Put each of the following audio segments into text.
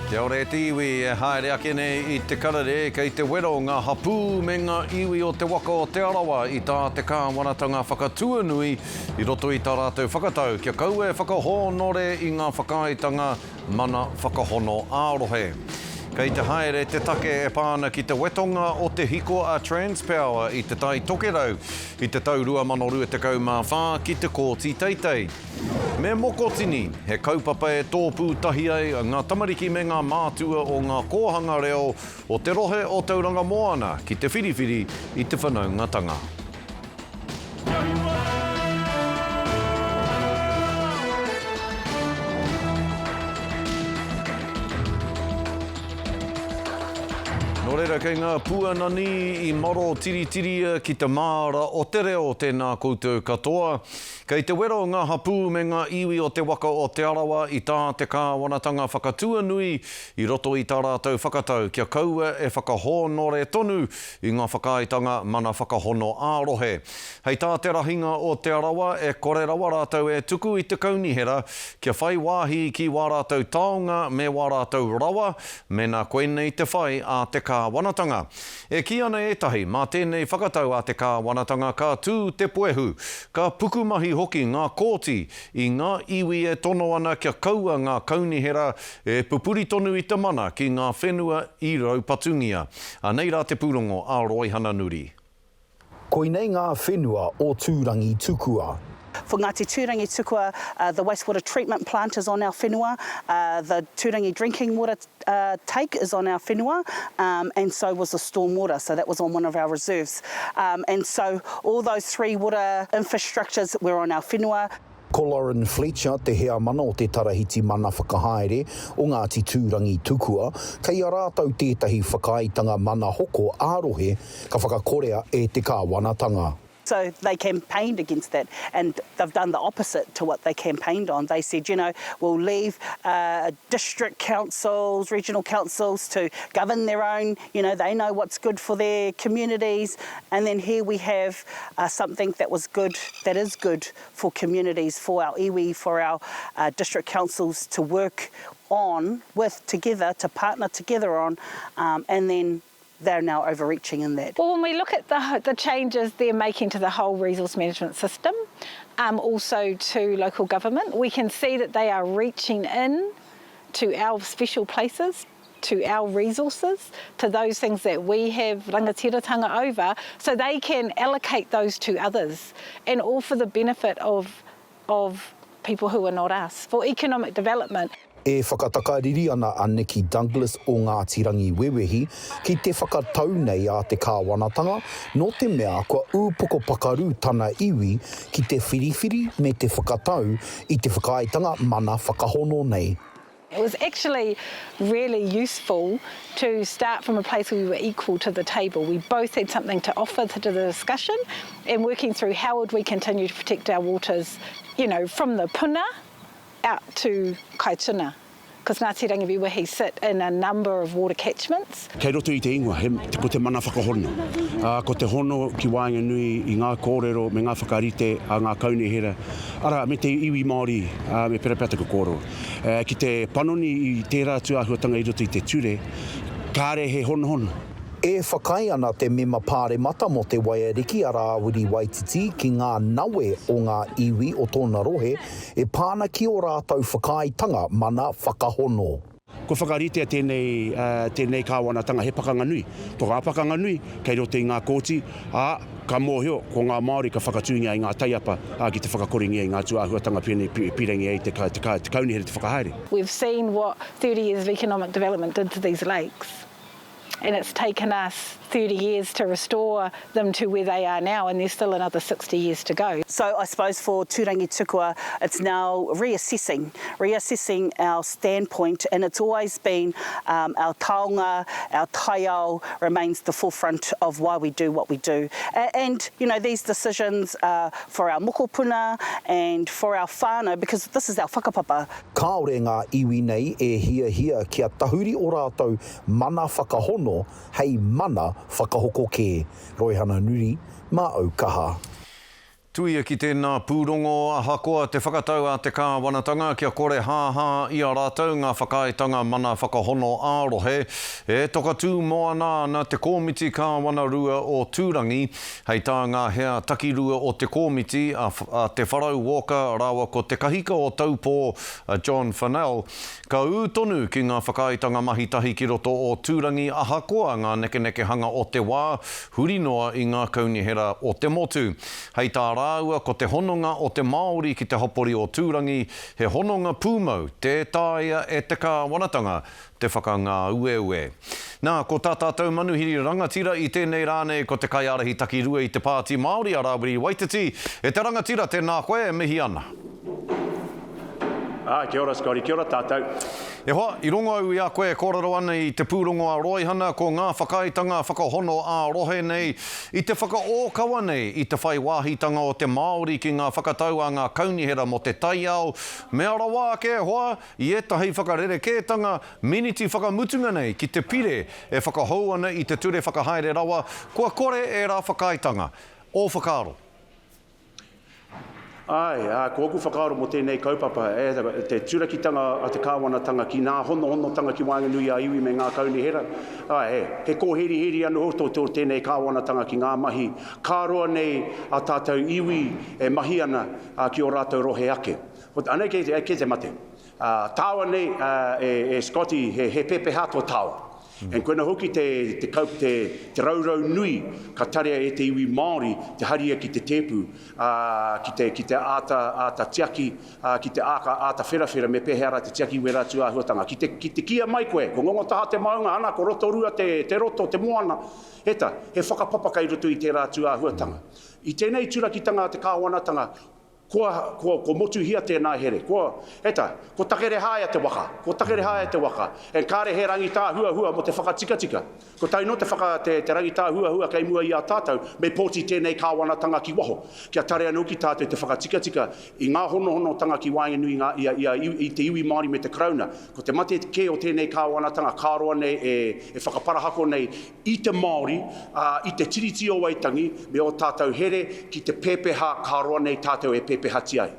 Kia ora te iwi e haere ake nei I te Karere kei te wero ngā hapū me ngā iwi o te waka o te Arawa I tā te kāwanatanga whakatuanui I roto I tā rātou whakatau. Kia kaua e whakahonore I ngā whakaaetanga Mana Whakahono Rohe. Kei te haere te take e pāna ki te wetonga o te hiko a Transpower I te Tai Tokerau I te tau 2024 ki te kōti teitei. Me Mokotini, he kaupapa e tōpū tahi ai ngā tamariki me ngā mātua o ngā Kōhanga Reo o te Rohe o Tauranga Moana ki te whiriwhiri I te whanaungatanga. Nō reira kei ngā puanani I maro tiritiria ki te mataara o te reo tēnā koutou katoa. Kei te wero ngā hapū me ngā iwi o te waka o te Arawa I tā te kāwanatanga whakatuanui I roto I tā rātou whakatau. Kia kaua e whakahonore tonu I ngā whakaaetanga Mana Whakahono Rohe. Hei tā te rahinga o te Arawa e kore rawa rātou e tuku I te kaunihera kia whai wāhi ki wā rātou taonga me wā rātou rawa me nā koenei te whai a te kāwanatanga. E ki ana etahi, mā tēnei whakatau a te kāwanatanga ka tū te poehu, ka pukumahi hoki ngā kōti I ngā iwi e tono ana kia kaua ngā kaunihera e pupuri tonu I te mana ki ngā whenua I raupatungia. Anei rā te pūrongo a Rohe nuri. Koinei ngā whenua o tūrangi tukua. For Ngāti Tūrangi Tukua, the wastewater treatment plant is on our whenua, the Tūrangi drinking water take is on our whenua, and so was the storm water, so that was on one of our reserves. And so all those three water infrastructures were on our whenua. Ko Lauren Fletcher, te hea mana o te tarahiti mana whakahaere o Ngāti Tūrangi Tukua, kei a rātau tētahi whakaaetanga mana hoko ārohe ka whakakorea e te kāwanatanga. So they campaigned against that, and they've done the opposite to what they campaigned on. They said, you know, we'll leave district councils, regional councils to govern their own, you know, they know what's good for their communities. And then here we have something that was good, that is good for communities, for our iwi, for our district councils to work on with together, to partner together on, and then they're now overreaching in that. Well, when we look at the changes they're making to the whole resource management system, also to local government, we can see that they are reaching in to our special places, to our resources, to those things that we have rangatiratanga over, so they can allocate those to others, and all for the benefit of people who are not us, for economic development. E whakatakariri ana Anei Douglas o Ngāti Rangi Wewehi ki te whakatau nei a te kāwanatanga, no te mea kua ūpoko pakaru tana iwi ki te whiriwhiri me te whakatau I te whakaaetanga Mana Whakahono nei. It was actually really useful to start from a place where we were equal to the table. We both had something to offer to the discussion, and working through how would we continue to protect our waters, you know, from the puna out to Kaituna, because Ngāti Rangi Wewehi sit in a number of water catchments. Kei roto I te ingoa, ko te Mana Whakahono. Ko te hono ki Wāhanga nui I ngā kōrero me ngā whakarite a ngā kaunihera. Ara, me te iwi Māori, me perapata ko kōro. Ki te panoni I tērā tuahuatanga I roto I te ture, kāre he hono hono. E whakai ana te mema pāre mata mo te waiariki a Rāwiri Waititi ki ngā nawe o ngā iwi o tōna rohe e pāna ki o rātau whakaaetanga Mana Whakahono. Ko whakaritea tēnei kāwanatanga he pakanga nui. Tō ngā pakanga nui, kei roto I ngā kōti, ka mōhio ko ngā Māori ka whakatungia I ngā taiapa ki te whakakoringia I ngā tuahuatanga pirengi ai te kaunihera te whakahaere. We've seen what 30 years of economic development did to these lakes. And it's taken us 30 years to restore them to where they are now, and there's still another 60 years to go. So I suppose for Tūrangi Tukua, it's now reassessing our standpoint, and it's always been our taonga, our taiao remains the forefront of why we do what we do. And, you know, these decisions for our mokopuna and for our whānau, because this is our whakapapa. Kāore ngā iwi nei e hia kia tahuri o rātou Mana Whakahono hei Mana Whakahoko ke. Rohe nuri, mā au kaha. Tuia ki tēnā pūrongo a hakoa te whakatau a te kāwanatanga kia kore hāhā i a rātou ngā whakaitanga Mana Whakahono a Rohe. E toka tū moana na te kōmiti kāwanarua o Tūrangi, hei tā ngā hea takirua o te kōmiti a te wharau Walker Arawa ko te kahika o taupō John Fennell. Ka ūtonu ki ngā whakaitanga mahitahi ki roto o Tūrangi a hakoa ngā nekeneke hanga o te wā, huri noa i ngā kaunihera o te motu. Hei tā rāua ko te hononga o te Māori ki te hapori o Tūrangi, he hononga pūmau, te tāia e te kāwanatanga, te whakangā ue. Nā, ko tā tātou manuhiri rangatira i tēnei rānei ko te kaiarahi takirua i te pāti Māori a Rawiri Waititi. E te rangatira tēnā koe, mihi ana. Kia ora, Scotty. Kia ora tātou. E hoa, i rongo au i a koe kōrero ana i te pūrongo a Roihana ko ngā whakaitanga whakahono a Rohe nei, i te whakaōkawa nei, i te whai wāhitanga o te Māori ki ngā whakatau a ngā kaunihera mo te taiao. Me Arawa ke hoa, i etahi whakarerekētanga, miniti whakamutunga nei ki te pire e whakahou ana i te ture whakahaere rawa, kua kore e rā whakaitanga. O whakaaro. Ai, ko oku whakaaro mo tēnei kaupapa, te turakitanga a te kāwanatanga ki ngā honotanga ki Wānganui a iwi me ngā kaunihera. He kōheri anu hoto tēnei kāwanatanga ki ngā mahi. Kāroa nei a tātou iwi e mahi ana ki o rātou rohe ake. Anei ke te mate. Tāua nei e Scotty he pepe hato tāua. En koina hoki te raurau nui ka tarea e te iwi Māori, te haria ki te tepu, ki te ata tiaki, ki te ata wherawhera me pehera te tiaki wera tu a huatanga. Ki te kia mai koe, ko ngongo taha te maunga ana, ko roto rua te roto, te moana. Heta, he whakapapa kai roto i te rā tu a huatanga. I tēnei turakitanga a te kāwanatanga, ko motu hia tēnā here. Ko takere haia te waka. E kāre he rangi tā hua mo te whakatika. Ko taino te rangi tā hua kei mua i a tātou, me pōti tēnei kāwanatanga ki waho. Kia tare anu ki tātou te whakatika i ngā honotanga ki Wānganui i te iwi Māori me te krauna. Ko te mate ke o tēnei kāwanatanga, kāroa nei e whakaparahako nei i te Māori, i te tiriti o Waitangi, me o tātou here ki te pepeha kāroa nei tātou e pepeha ai.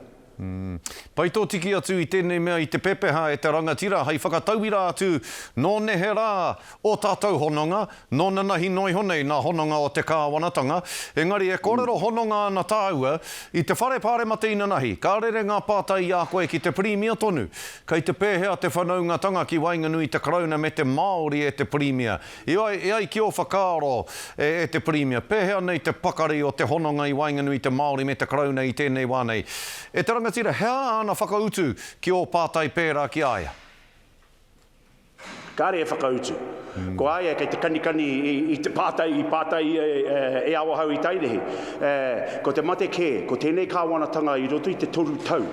Pai tō tiki atu i tēnei mea i te pepeha e te rangatira, hei whakatauira atu nō nehe rā o tātou hononga, nō nanahi noi honei nā hononga o te kāwanatanga. Engari e kōrero hononga ana tāua i te whare pāre mate ina nahi. Karere ngā pātai i a koe ki te primia tonu, kei te pēhea te whanaungatanga ki Wainganui te krauna me te Māori e te primia. E ai ki o whakaaro e te primia. Pēhea nei te pakari o te hononga i Wainganui te Māori me te krauna i tēnei wānei. E te rangatira, hea ana whakautu ki o pātai pērā ki aia? Kāre e whakautu. Ko aia kei te kanikani i te pātai e awa hau i tairehi. Ko te mate ke, ko tēnei kāwanatanga i roto i te toru tau.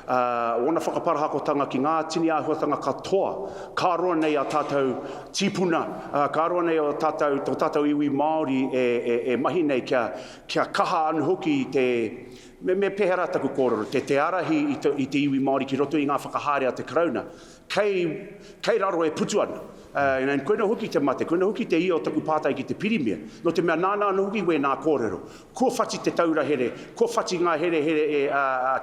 Ona whakaparahakotanga ki ngā tini āhuatanga katoa. Kāroa nei a tātou tīpuna, kāroa nei o tātou iwi Māori e mahi nei kia kaha anu hoki i te me pehera taku kōrero, te arahi i te iwi Māori ki roto i ngā whakahaere a te krauna. Kei raro e putu ana. Koina hoki te mate, koina hoki te ia o taku pātai ki te pirimia. No te mea nāna anu hoki we nā kōrero. Ko whati te taura here, ko whati ngā here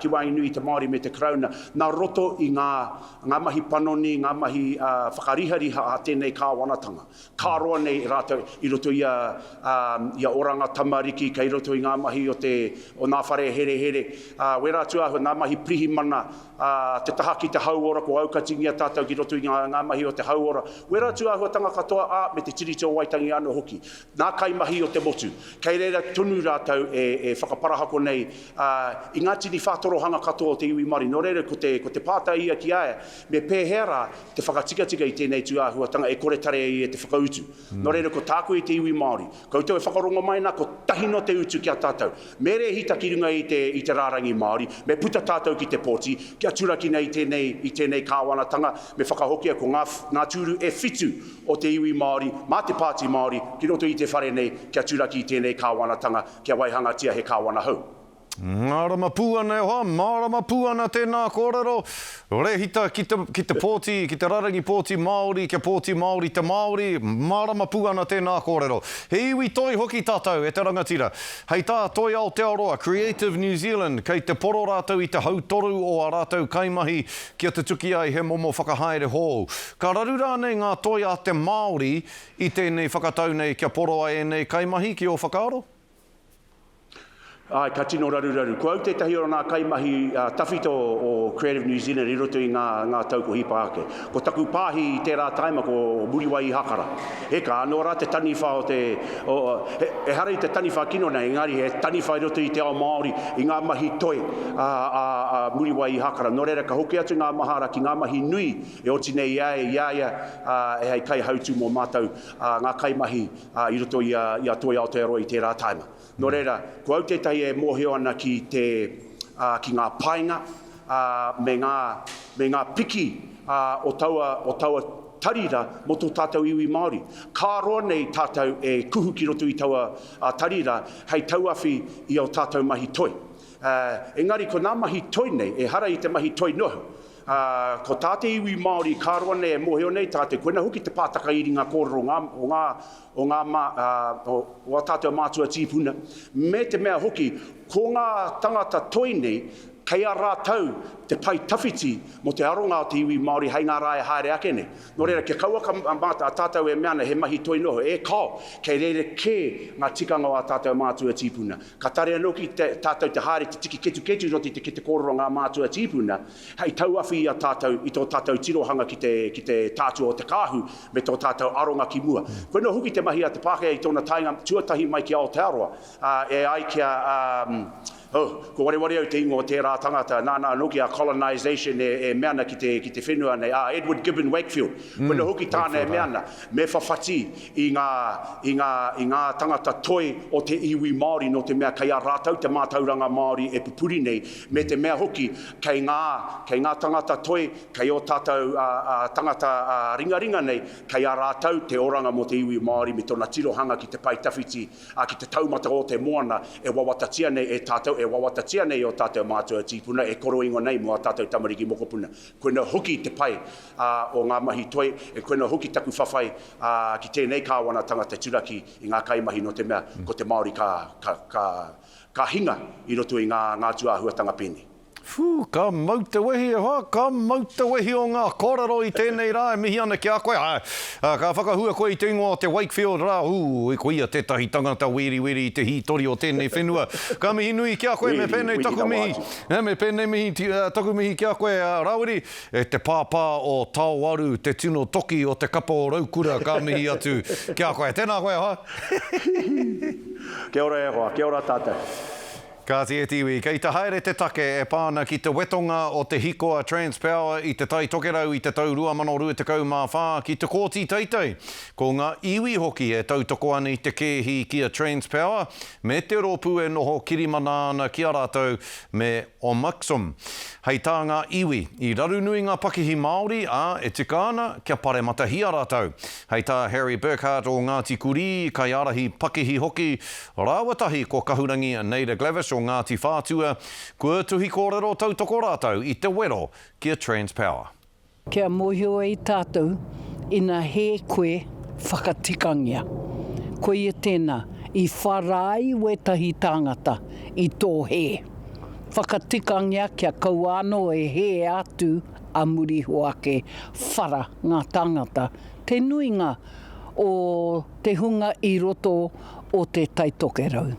ki Wānganui te Māori me te krauna, nā roto i ngā mahi panoni, ngā mahi whakarihariha a tēnei kāwanatanga. Kāroa nei rātou i roto i a oranga tamariki, kei roto i ngā mahi o nā whare here. We rātu ahu ngā mahi prihi mana, te taha ki te hauora, ko aukatingia tātou ki roto i ngā mahi o te hauora. We rātu ahu tanga katoa me te tiriti o Waitangi anu hoki. Nā kai mahi o te motu. Kei reira tonu rātou e whakaparahako nei i ngā tini whātorohanga katoa o te iwi Māori. Nō reira ko te pātai ia ki aia, me pēhera te whakatika i tēnei tu āhuatanga e kore tare i te whakautu. Nō reira ko tāko i te iwi Māori. Koutou e whakarongo mai nā ko tahino te utu ki a tātou. Mere hita ki runga i te rārangi Māori, me puta tātou ki te pōti, kia turaki nei i tēnei kāwanatanga, me whakahokia ko ngā tūru e whitu o te iwi Māori, mā te pāti Māori, ki roto i te whare nei, kia turaki i tēnei kāwanatanga, kia waihanga tia he kāwana hau. Marama pūana e hoa, marama pūana tēnā kōrero. Rehita ki te pōti, ki te rarangi pōti Māori, kia pōti Māori te Māori, marama pūana tēnā kōrero. He iwi toi hoki tātou e te rangatira. Hei tā toi Aotearoa, Creative New Zealand, kei te poro rātou i te hautoru o a rātou kaimahi kia te tuki ai he momo whakahaere hou. Ka raru rānei ngā toi a te Māori i tēnei whakatau nei kia poro ai nei kaimahi ki o whakaaro? Ai, ka tino raru. Ko au tētahi o nā kaimahi tawhito o Creative New Zealand i roto i ngā tauko hipa ake. Ko taku pāhi i tērā taima ko muriwai i hakara. Eka, anō rā te taniwha o te... E hara i te taniwha kino nei, engari he taniwha i roto i te ao Māori i ngā mahi toi muriwai i hakara. Nō reira, ka hoki atu ngā mahara ki ngā mahi nui e oti nei iaia e hei kai hautu mō mātou ngā kaimahi i roto i a toi Aotearoa i tērā taima. Nō reira, ko au tētahi e mōheo ana ki ngā painga me ngā piki o taua tarira mo tō tātou iwi Māori. Kā roa nei tātou e kuhu ki roto i taua tarira hei tauawhi i o tātou mahi toi. Engari, ko nā mahi toi nei, e hara i te mahi toi noho. Ko tāte iwi Māori, kā roa nei e mōheo nei tātou, koena hoki te pātaka iri ngā kōrero o tātou mātua tīpuna. Me te mea hoki, ko ngā tangata toi nei, kei a rātau te pai tawhiti mo te aronga o te iwi Māori hei ngā rāe haere ake nei. Nō reira, kia kauaka māta a tātou e meana he mahi toi noho, e kao, kei reire kē ngā tikanga o a tātou mātua tīpuna. Ka tare anō ki tātou te haere te tiki ketu roti te kōrero ngā mātua tīpuna, hei tauawhi i a tātou, i tō tātou tirohanga ki te tātua o te kāhu, me tō tātou aronga ki mua. Koena huki te mahi a te Pākehā i tōna tainga tuatahi mai ki Aotearoa, e ai kia... ko wareware au te ingo o tērā tangata, nāna noki a colonisation e meana ki te whenua nei, Edward Gibbon Wakefield, koena hoki tāna e meana, me whawhati i ngā tangata toi o te iwi Māori no te mea kei a rātau te mātauranga Māori e pupuri nei, me te mea hoki kei ngā tangata toi, kei o tātou tangata ringaringa nei, kei a rātau te oranga mo te iwi Māori me tōna tirohanga ki te paitawhiti, ki te taumata o te moana e wawatatia nei e tātou e wawatatia nei o tātou mātua tīpuna, e koro ingo nei mo a tātou tamariki mokopuna. Koena hoki te pai o ngā mahi toi, e koena hoki taku whawhai ki tēnei kāwana tangata turaki i ngā kaimahi no te mea, ko te Māori ka hinga i roto i ngā tuāhuatanga pēni. Ka mau te wehi e hoa, ka mau te wehi o ngā kōrero i tēnei rā, e mihi ana ki a koe. Ka whakahua koe i te ingoa o te Wakefield rā, e koe ia tētahi tangata wiri i te hitori o tēnei whenua. Ka mihi nui ki a koe, me pēnei taku mihi. Me pēnei mihi taku mihi ki a koe, Rawiri, e te pāpā o Tāwaru, te tino toki o te kapa o Raukura, ka mihi atu ki a koe. Tēnā koe, ha? Kia ora e hoa, kia ora tātou. Ka te tiwi, kei te haere te take e pāna ki te wetonga o te hikoa Transpower i te Tai Tokerau i te tau 2024 ki te kōti teitei. Ko ngā iwi hoki e tautoko ana i te kēhi kia Transpower, me te rōpū e noho kirimana ana ki a rātou me o maksum. Hei tā ngā iwi, i raru nui ngā pakihi Māori, e tika ana kia pare matahi a rātou. Hei tā Harry Burkhardt o Ngāti Kuri, kai arahi pakihi hoki, rāwatahi ko kahurangi Neida Glavish o Ngāti Whātua, kua tuhi kōrero tautoko rātou i te wero kia Transpower. Kia mōhio i tātou, ina he koe whakatikangia. Koe e tēnā, i wharai wetahi tāngata i tō he. Whakatikangia kia kauano e he atu a muri hoake whara ngā tangata. Te nuinga o te hunga i roto o te Tai Tokerau.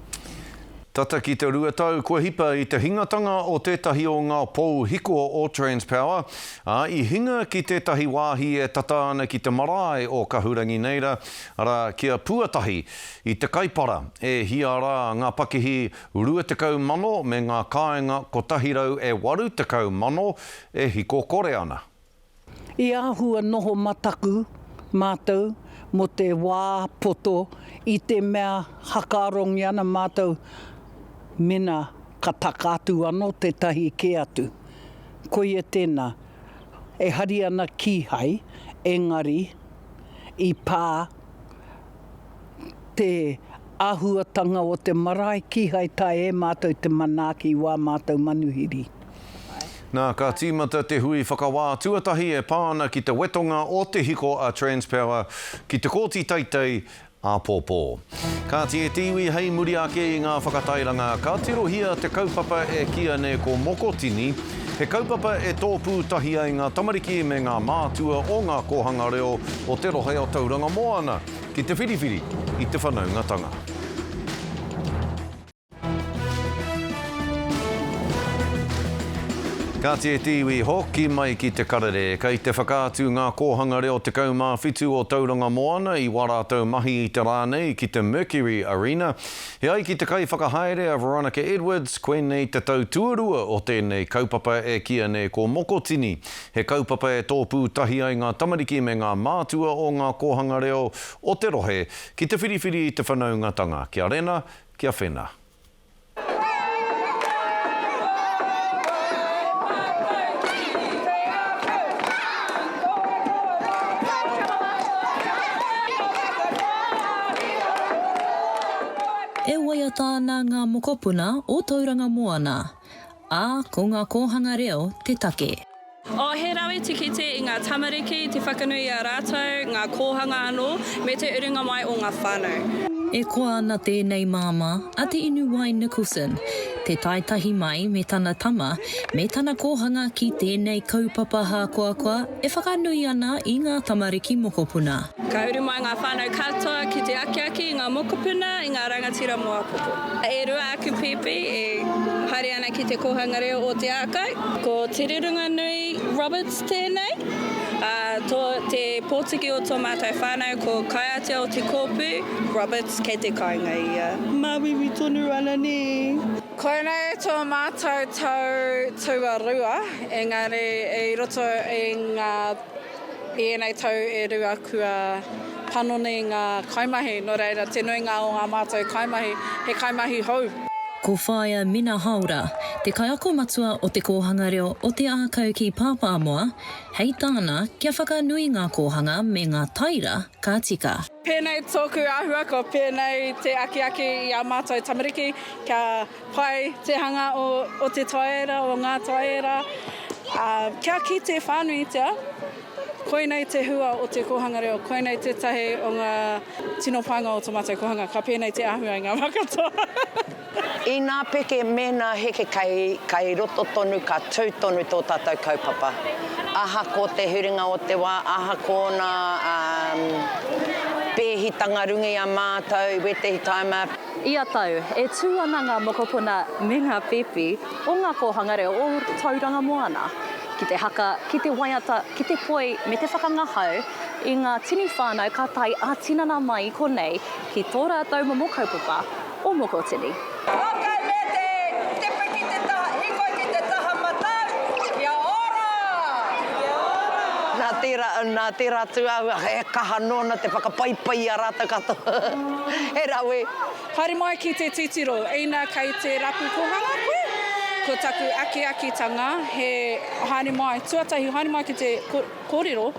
Tata ki te ruatau, kua hipa i te hingatanga o tētahi o ngā pou hikoa o Transpower. I hinga ki tētahi wāhi e tata ana ki te marae o kahurangi neira, ara kia puatahi i te kaipara e hiara ngā pakihi 20 mano me ngā kāinga ko tahirau e 80 mano e hiko kore ana. I āhua noho mataku mātou mo te wā poto i te mea hakarongi ana mātou mena ka takatu anō te tahi ke atu. Koe e tēnā, e hari ana ki hai, engari, i pā te āhuatanga o te marae ki hai tai e mātou te manaaki wā mātou manuhiri. Nā, ka tīmata te hui whakawā tuatahi e pāna ki te wetonga o te hiko a Transpower ki te kōti teitei a pōpō. Ka tie tiwi hei muri ake i ngā whakatairanga, ka tirohia te kaupapa e kia ne ko Mokotini, he kaupapa e tōpū tahi ai ngā tamariki me ngā mātua o ngā kōhanga reo o te Rohe o Tauranga Moana, ki te whiriwhiri i te whanaungatanga. Ka tie tiwi hoki mai ki te Karere, kei te whakaatu ngā kōhanga reo te kaumāwhitu o Tauranga Moana i warātou mahi i te rānei ki te Mercury Arena. He ai ki te kai whakahaere a Veronica Edwards, koe nei te tau tuarua o tēnei kaupapa e kia nei ko Mokotini. He kaupapa e tōpū tahi ai ngā tamariki me ngā mātua o ngā kōhanga reo o te Rohe ki te whiriwhiri i te whanaungatanga. Kia rena, kia whena. E waia tāna ngā mokopuna o Tauranga Moana, ā ko ngā kōhanga reo te take. O he rawe tikite i ngā tamariki, te whakanui a rātou, ngā kōhanga anō, me te uringa mai o ngā whānau. E koa ana tēnei māma a te inu wai Nicholson, te taitahi mai me tana tama, me tana kōhanga ki tēnei kaupapa hākoakoa e whakanui ana i ngā tamariki mokopuna. Ka uru mai ngā whānau katoa ki te akiaki i ngā mokopuna i ngā rangatira moapopo. E rua aku pipi e haere ana ki te kōhanga reo o te ākau. Ko te rirunga nui Roberts tēnei. Te pōtiki o tō mātou whānau ko kaiatea o te kōpū, Roberts kei te kāinga ia. Māwiwi tonu ana ni. Koenei tō mātou tauarua, engari e roto e ngā enei tau e rua kua panoni ngā kaimahi, no reira te nuinga o ngā mātou kaimahi, he kaimahi hou. Ko whaia Mina Haura, te kaiako matua o te kōhanga reo o te ākau ki Pāpāmoa, hei tāna kia whakanui ngā kōhanga me ngā taira ka tika. Pēnei tōku āhua ko pēnei te akiaki i a mātou tamariki, kia pai te hanga o te taera, o ngā taera. Kia ki te whānuitia, koenei te hua o te kōhanga reo, koenei te tahi o ngā tino pānga o tō mātou kōhanga, ka pēnei te āhua i ngā makatoa. I nā peke mena heke kai roto tonu, ka tū tonu tō tātou kaupapa. Aha ko te huringa o te wā, aha ko nā pēhitanga rungi a mātou, wetehi taima. Ia tau, e tū ana ngā mokopuna me ngā pepi o ngā kōhanga reo o Tauranga Moana. Ki te haka, ki te waiata, ki te poi, me te whakangahau, i ngā tini whānau ka tai ātinana mai i konei ki tō rātou momokaupapa o Mokotini. Haka me te piki te taha, hiko ki te taha matau, kia ora! Kia ora! Nā tērā tuau, e kaha nōna te whakapaipai a rātou katoa. He rawe. Haere mai ki te titiro, eina kei te rapu kōhanga koe. Ko taku aki-akitanga, he haere mai, tuatahi haere mai ki te kōrero.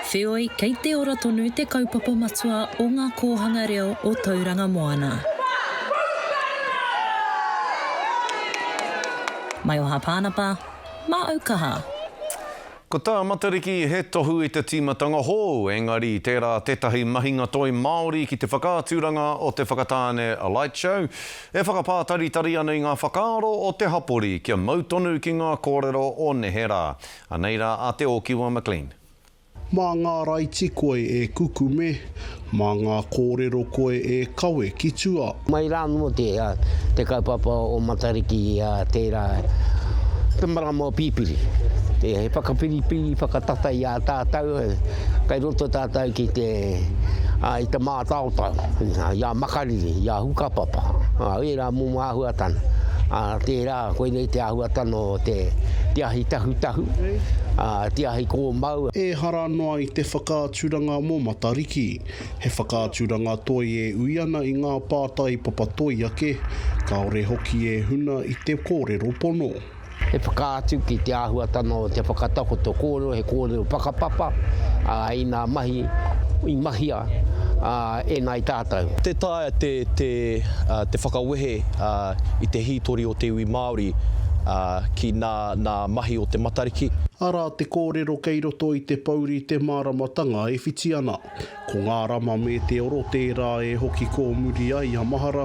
Whioi, kei te ora tonu te kaupapa matua o ngā kōhanga reo o Tauranga Moana. Mai o hapānapa, mā aukaha. Ko tā matariki he tohu i te tīmatanga hou, engari tērā tētahi mahinga toi Māori ki te whakāturanga o te whakatāne A Light Show, e whakapātari ana i ngā whakaaro o te hapori kia mautonu ki ngā kōrero o Nehera. Anei rā a te o Kiwa McLean. Mā ngā raiti koe e kukume, mā ngā kōrero koe e kawe ki tua. Mai rā no te kaupapa o matariki tērā te marama o pīpiri. Te he whakapiripiri, whakatata i a tātou, kai roto tātou ki i te mātautau, i a makariri, i a hukapapa. E rā mō āhuatana. Tērā, koe nei te āhuatana o te ahi tahu, te ahi kōmau. E hara noa i te whakāturanga mō matariki. He whakāturanga toi e uiana i ngā pātai papatoi ake, kaore hoki e huna i te kōrero pono. He whakaatu ki te āhuatana o te whakatako tō kōrero, he kōrero pakapapa, i nā mahi, i mahia, e nai tātou. Te taia te whakawehe i te hītori o te iwi Māori ki nā mahi o te matariki. Ara te kōrero kei roto i te pauri te māramatanga e whiti ana. Ko ngā rama me te oro tērā e hoki ko muri ai a mahara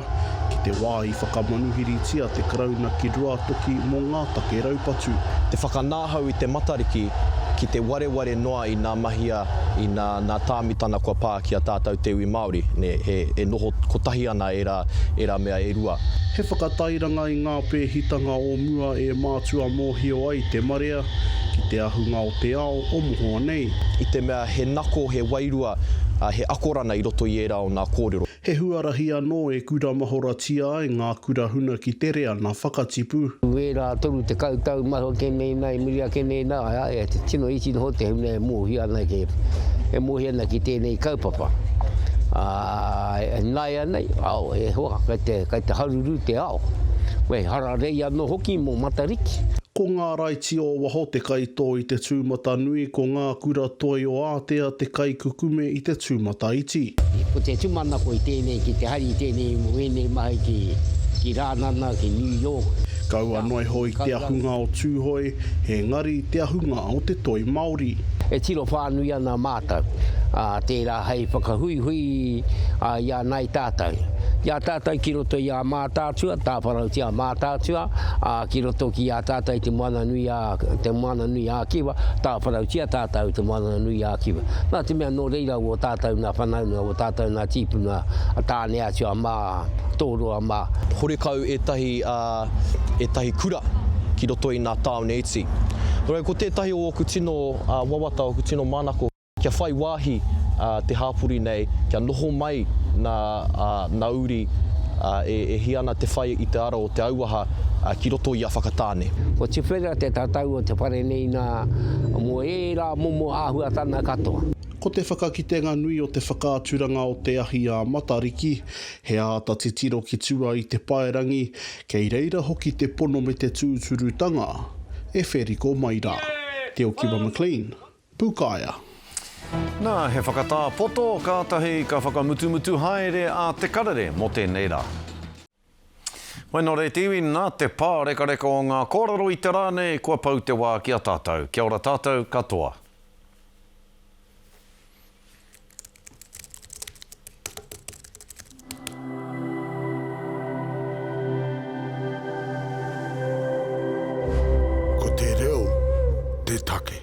ki te wāhi whakamanuhiri tia te karauna ki rua toki mō ngā take raupatu. Te whakanāhau i te matariki ki te wareware noa i nā mahia i nā tāmitana kua pā ki a tātou te iwi Māori. E noho kotahi ana e rā mea e rua. He whakatairanga i ngā pēhitanga o mua e mātua mōhio ai te marea ki te ahunga o te ao o moho Anei. I te mea he nako, he wairua, he akorana i roto i era o ngā kōrero. He huarahi anō e kura mahora tia ai ngā kura huna ki te rea nā whakatipu. Wera toru te kautau maho kenei nei, miria kenei nā, e te tino iti no te hune e mōhi ana ki tēnei kaupapa. Nai anei, au e hoa, kei te haruru te ao. Wei, hara rei anō hoki mō matariki. Ko ngā raiti o waho te kaitō i te tūmata nui, ko ngā kura toi o ātea te kai kukume i te tūmata iti. Ko te tūmanako i tēnei, ki te hari tēnei Wenerei mahi ki Rānana, ki New York. Kaua noi hoi te ahunga o tūhoi, he ngari te ahunga o te toi Māori. E tiro whānui ana mātau, tērā hei whakahui i a nai tātou. Ia tātou ki roto i a mātātua, tāwharau ti a mātātua, ki roto ki a tātou te moana nui a kiwa, tāwharau ti a tātou te moana nui a kiwa. Nā te mea no reira o tātou nā whanauna, o tātou nā tīpuna, a tānea tua mā, tōroa mā. Horekau e tahi kura ki roto i nā tāone iti. Rohe, ko tētahi o ku tino wawata, o ku tino mānako, kia whai wāhi te hāpuri nei, kia noho mai nā uri e hiana te whai i te ara o te auaha ki roto i a whakatāne. Ko te whera te tātau o te whare nei nā mo e rā momo āhua tāna katoa. Ko te whakakitenga nui o te whakaaturanga o te ahi a matariki, he āta te tiro ki tua i te paerangi, kei reira hoki te pono me te tūturutanga, e wheriko mai rā. Te o Kiba McLean, Pukaia. Nā, he whakatā poto, kātahi ka whakamutumutu haere a te karere mo tēnei rā. Wenerei tiwi, nā te pā rekareka o ngā kōrero i te rāne, kua pau te wā ki a tātou. Kia ora tātou, katoa. Ko te reo, te take.